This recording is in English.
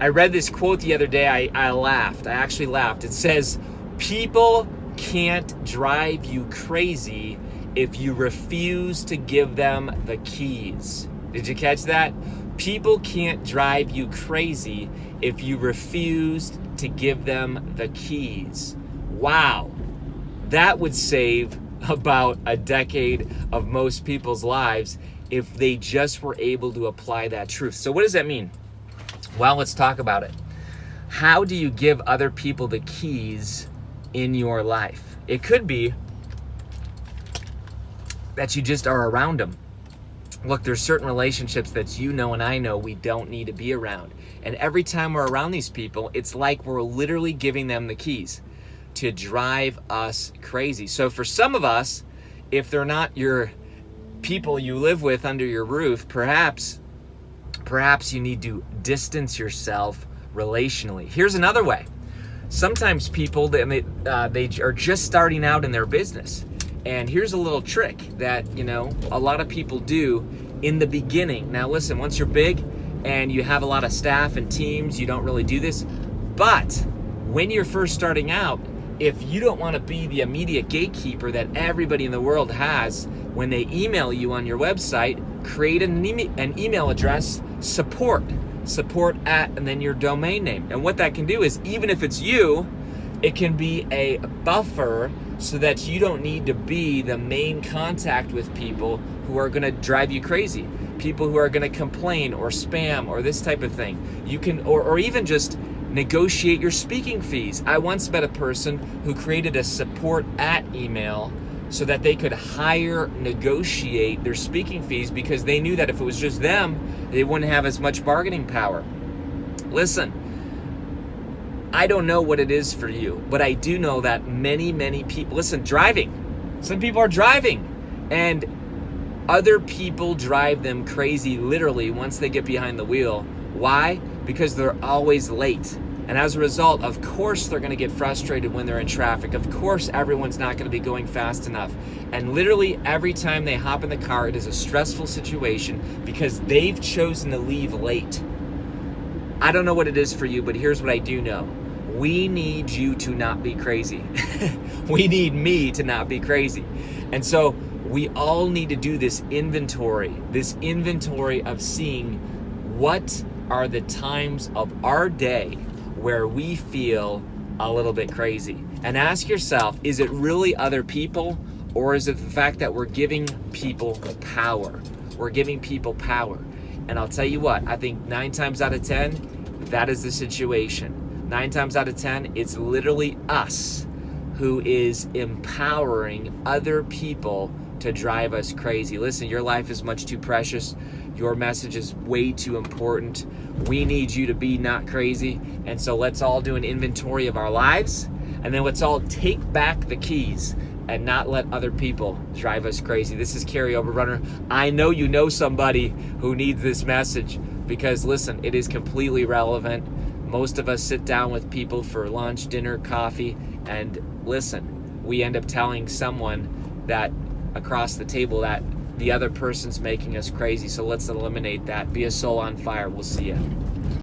I read this quote the other day. I laughed. I actually laughed. It says, people can't drive you crazy if you refuse to give them the keys. Did you catch that? People can't drive you crazy if you refuse to give them the keys. Wow. That would save about a decade of most people's lives if they just were able to apply that truth. So what does that mean? Well, let's talk about it. How do you give other people the keys in your life? It could be that you just are around them. Look, there's certain relationships that you know and I know we don't need to be around. And every time we're around these people, it's like we're literally giving them the keys to drive us crazy. So for some of us, if they're not your people you live with under your roof, perhaps you need to distance yourself relationally. Here's another way. Sometimes people, they are just starting out in their business. And here's a little trick that, a lot of people do in the beginning. Now listen, once you're big and you have a lot of staff and teams, you don't really do this. But when you're first starting out, if you don't want to be the immediate gatekeeper that everybody in the world has, when they email you on your website, create an email address, support at, and then your domain name. And what that can do is, even if it's you, it can be a buffer so that you don't need to be the main contact with people who are going to drive you crazy, people who are going to complain or spam or this type of thing. You can, or even just negotiate your speaking fees. I once met a person who created a support at email so that they could negotiate their speaking fees, because they knew that if it was just them, they wouldn't have as much bargaining power. Listen, I don't know what it is for you, but I do know that many people, driving. Some people are driving and other people drive them crazy literally once they get behind the wheel. Why? Because they're always late. And as a result, of course, they're going to get frustrated when they're in traffic. Of course, everyone's not going to be going fast enough. And literally every time they hop in the car, it is a stressful situation because they've chosen to leave late. I don't know what it is for you, but here's what I do know. We need you to not be crazy. We need me to not be crazy. And so we all need to do this inventory of seeing what are the times of our day where we feel a little bit crazy. And ask yourself, is it really other people, or is it the fact that we're giving people power? We're giving people power. And I'll tell you what, I think 9 times out of 10, that is the situation. 9 times out of 10, it's literally us who is empowering other people to drive us crazy. Listen, your life is much too precious. Your message is way too important. We need you to be not crazy. And so let's all do an inventory of our lives, and then let's all take back the keys and not let other people drive us crazy. This is Kary Oberbrunner. I know you know somebody who needs this message, because listen, it is completely relevant. Most of us sit down with people for lunch, dinner, coffee, and listen, we end up telling someone that across the table that the other person's making us crazy. So let's eliminate that. Be a soul on fire. We'll see you.